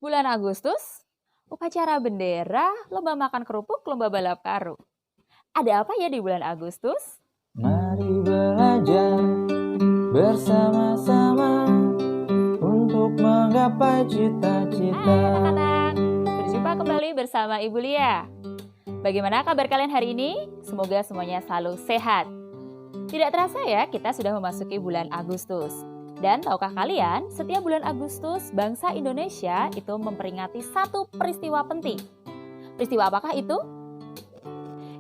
Bulan Agustus, upacara bendera, lomba makan kerupuk, lomba balap karung. Ada apa ya di bulan Agustus? Mari belajar bersama-sama untuk menggapai cita-cita. Hai anak-anak, berjumpa kembali bersama Ibu Lia. Bagaimana kabar kalian hari ini? Semoga semuanya selalu sehat. Tidak terasa ya, kita sudah memasuki bulan Agustus. Dan tahukah kalian, setiap bulan Agustus, bangsa Indonesia itu memperingati satu peristiwa penting. Peristiwa apakah itu?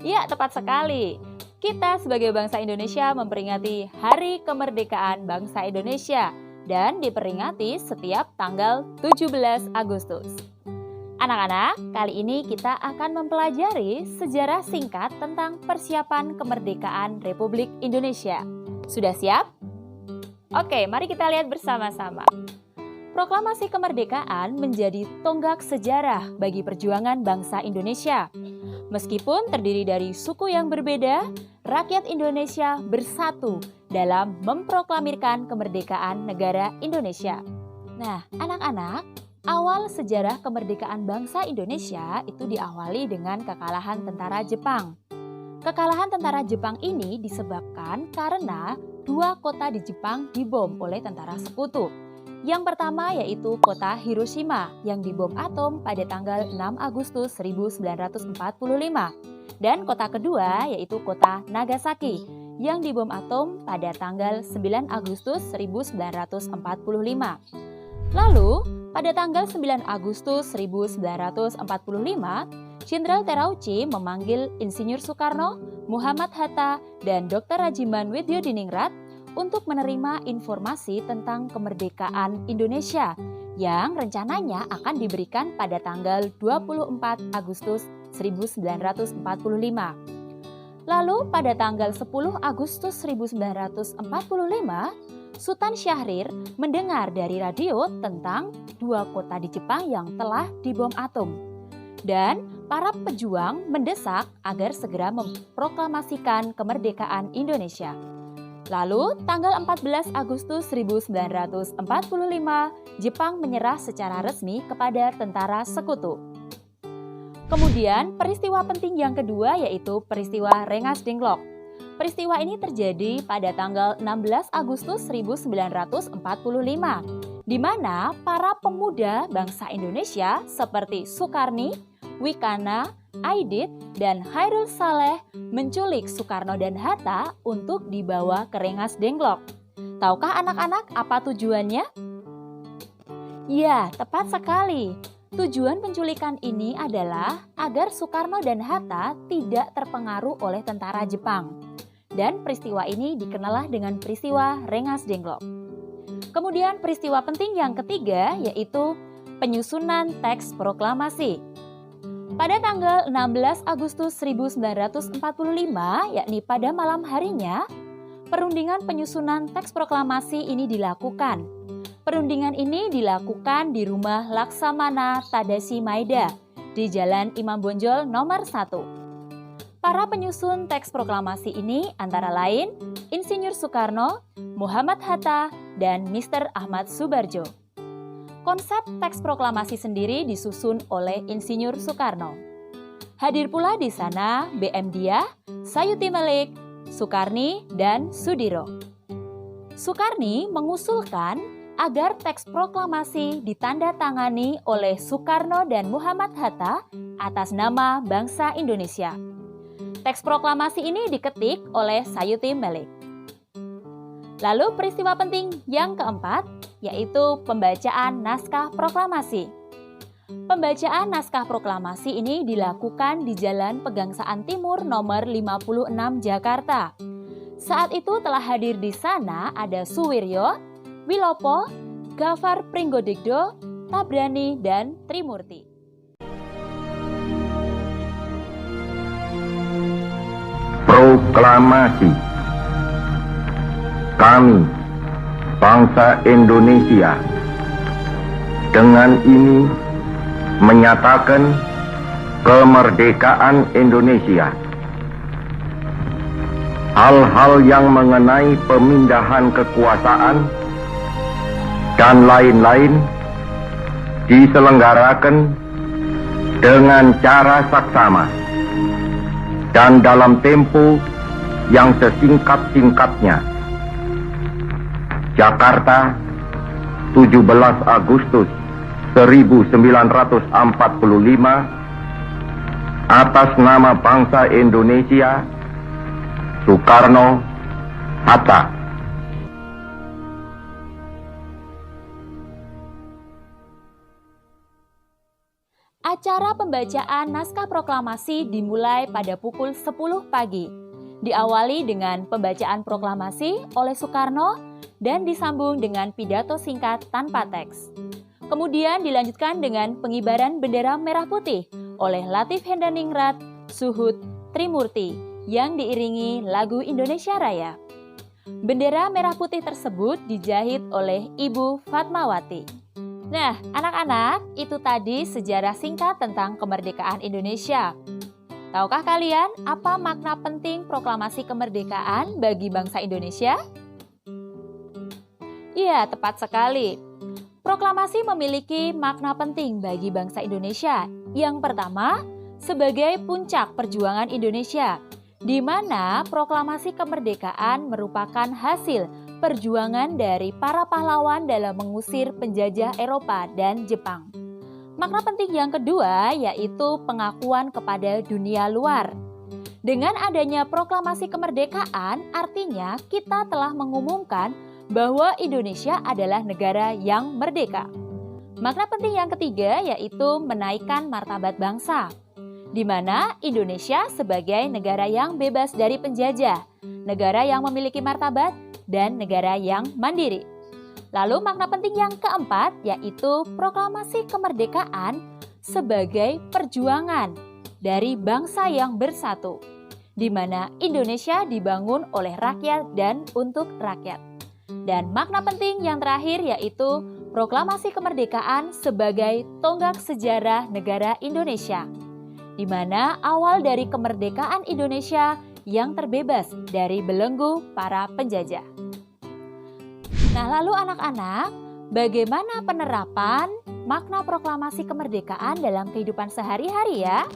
Ya, tepat sekali. Kita sebagai bangsa Indonesia memperingati Hari Kemerdekaan Bangsa Indonesia dan diperingati setiap tanggal 17 Agustus. Anak-anak, kali ini kita akan mempelajari sejarah singkat tentang persiapan kemerdekaan Republik Indonesia. Sudah siap? Oke, mari kita lihat bersama-sama. Proklamasi kemerdekaan menjadi tonggak sejarah bagi perjuangan bangsa Indonesia. Meskipun terdiri dari suku yang berbeda, rakyat Indonesia bersatu dalam memproklamirkan kemerdekaan negara Indonesia. Nah, anak-anak, awal sejarah kemerdekaan bangsa Indonesia itu diawali dengan kekalahan tentara Jepang. Kekalahan tentara Jepang ini disebabkan karena dua kota di Jepang dibom oleh tentara sekutu. Yang pertama yaitu kota Hiroshima yang dibom atom pada tanggal 6 Agustus 1945. Dan kota kedua yaitu kota Nagasaki yang dibom atom pada tanggal 9 Agustus 1945. Lalu, pada tanggal 9 Agustus 1945, Jenderal Terauchi memanggil Insinyur Soekarno, Muhammad Hatta, dan Dr. Rajiman Widyodiningrat untuk menerima informasi tentang kemerdekaan Indonesia yang rencananya akan diberikan pada tanggal 24 Agustus 1945. Lalu pada tanggal 10 Agustus 1945, Sultan Syahrir mendengar dari radio tentang dua kota di Jepang yang telah dibom atom. Dan para pejuang mendesak agar segera memproklamasikan kemerdekaan Indonesia. Lalu, tanggal 14 Agustus 1945, Jepang menyerah secara resmi kepada tentara sekutu. Kemudian, peristiwa penting yang kedua yaitu peristiwa Rengas Dengklok. Peristiwa ini terjadi pada tanggal 16 Agustus 1945, di mana para pemuda bangsa Indonesia seperti Sukarni, Wikana, Aidit, dan Hairul Saleh menculik Soekarno dan Hatta untuk dibawa ke Rengas Dengklok. Tahukah anak-anak apa tujuannya? Ya, tepat sekali. Tujuan penculikan ini adalah agar Soekarno dan Hatta tidak terpengaruh oleh tentara Jepang. Dan peristiwa ini dikenal dengan peristiwa Rengas Dengklok. Kemudian peristiwa penting yang ketiga yaitu penyusunan teks proklamasi. Pada tanggal 16 Agustus 1945, yakni pada malam harinya, perundingan penyusunan teks proklamasi ini dilakukan. Perundingan ini dilakukan di rumah Laksamana Tadashi Maeda di Jalan Imam Bonjol nomor 1. Para penyusun teks proklamasi ini antara lain Insinyur Soekarno, Muhammad Hatta, dan Mr. Ahmad Subarjo. Konsep teks proklamasi sendiri disusun oleh Insinyur Soekarno. Hadir pula di sana BM Diah, Sayuti Malik, Sukarni, dan Sudiro. Sukarni mengusulkan agar teks proklamasi ditandatangani oleh Soekarno dan Muhammad Hatta atas nama bangsa Indonesia. Teks proklamasi ini diketik oleh Sayuti Malik. Lalu peristiwa penting yang keempat yaitu pembacaan naskah proklamasi. Pembacaan naskah proklamasi ini dilakukan di Jalan Pegangsaan Timur nomor 56 Jakarta. Saat itu telah hadir di sana ada Suwiryo, Wilopo, Gafar Pringgodikdo, Tabrani, dan Trimurti. Proklamasi. Kami, bangsa Indonesia, dengan ini menyatakan kemerdekaan Indonesia. Hal-hal yang mengenai pemindahan kekuasaan dan lain-lain diselenggarakan dengan cara saksama dan dalam tempo yang sesingkat-singkatnya. Jakarta, 17 Agustus 1945, atas nama bangsa Indonesia, Soekarno Hatta. Acara pembacaan naskah proklamasi dimulai pada pukul 10 pagi. Diawali dengan pembacaan proklamasi oleh Soekarno dan disambung dengan pidato singkat tanpa teks. Kemudian dilanjutkan dengan pengibaran bendera merah putih oleh Latif Hendraningrat Suhut Trimurti yang diiringi lagu Indonesia Raya. Bendera merah putih tersebut dijahit oleh Ibu Fatmawati. Nah, anak-anak, itu tadi sejarah singkat tentang kemerdekaan Indonesia. Tahukah kalian apa makna penting proklamasi kemerdekaan bagi bangsa Indonesia? Iya, tepat sekali. Proklamasi memiliki makna penting bagi bangsa Indonesia. Yang pertama, sebagai puncak perjuangan Indonesia, di mana proklamasi kemerdekaan merupakan hasil perjuangan dari para pahlawan dalam mengusir penjajah Eropa dan Jepang. Makna penting yang kedua yaitu pengakuan kepada dunia luar. Dengan adanya proklamasi kemerdekaan, artinya kita telah mengumumkan bahwa Indonesia adalah negara yang merdeka. Makna penting yang ketiga yaitu menaikkan martabat bangsa, di mana Indonesia sebagai negara yang bebas dari penjajah, negara yang memiliki martabat, dan negara yang mandiri. Lalu makna penting yang keempat yaitu proklamasi kemerdekaan sebagai perjuangan dari bangsa yang bersatu, di mana Indonesia dibangun oleh rakyat dan untuk rakyat. Dan makna penting yang terakhir yaitu proklamasi kemerdekaan sebagai tonggak sejarah negara Indonesia, di mana awal dari kemerdekaan Indonesia yang terbebas dari belenggu para penjajah. Nah, lalu anak-anak, bagaimana penerapan makna proklamasi kemerdekaan dalam kehidupan sehari-hari ya?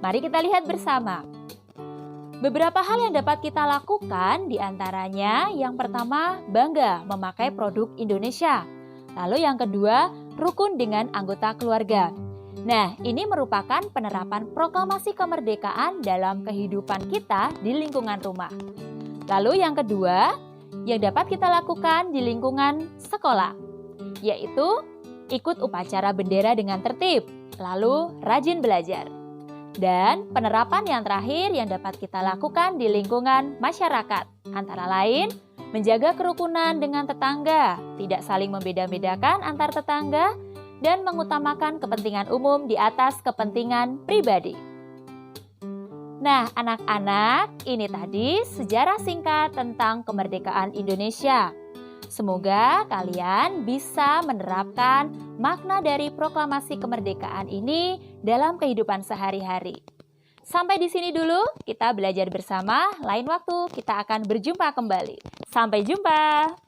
Mari kita lihat bersama. Beberapa hal yang dapat kita lakukan diantaranya yang pertama, bangga memakai produk Indonesia. Lalu yang kedua, rukun dengan anggota keluarga. Nah, ini merupakan penerapan proklamasi kemerdekaan dalam kehidupan kita di lingkungan rumah. Lalu yang kedua, yang dapat kita lakukan di lingkungan sekolah, yaitu ikut upacara bendera dengan tertib, lalu rajin belajar. Dan penerapan yang terakhir yang dapat kita lakukan di lingkungan masyarakat, antara lain menjaga kerukunan dengan tetangga, tidak saling membeda-bedakan antar tetangga, dan mengutamakan kepentingan umum di atas kepentingan pribadi. Nah, anak-anak, ini tadi sejarah singkat tentang kemerdekaan Indonesia. Semoga kalian bisa menerapkan makna dari proklamasi kemerdekaan ini dalam kehidupan sehari-hari. Sampai di sini dulu, kita belajar bersama. Lain waktu kita akan berjumpa kembali. Sampai jumpa!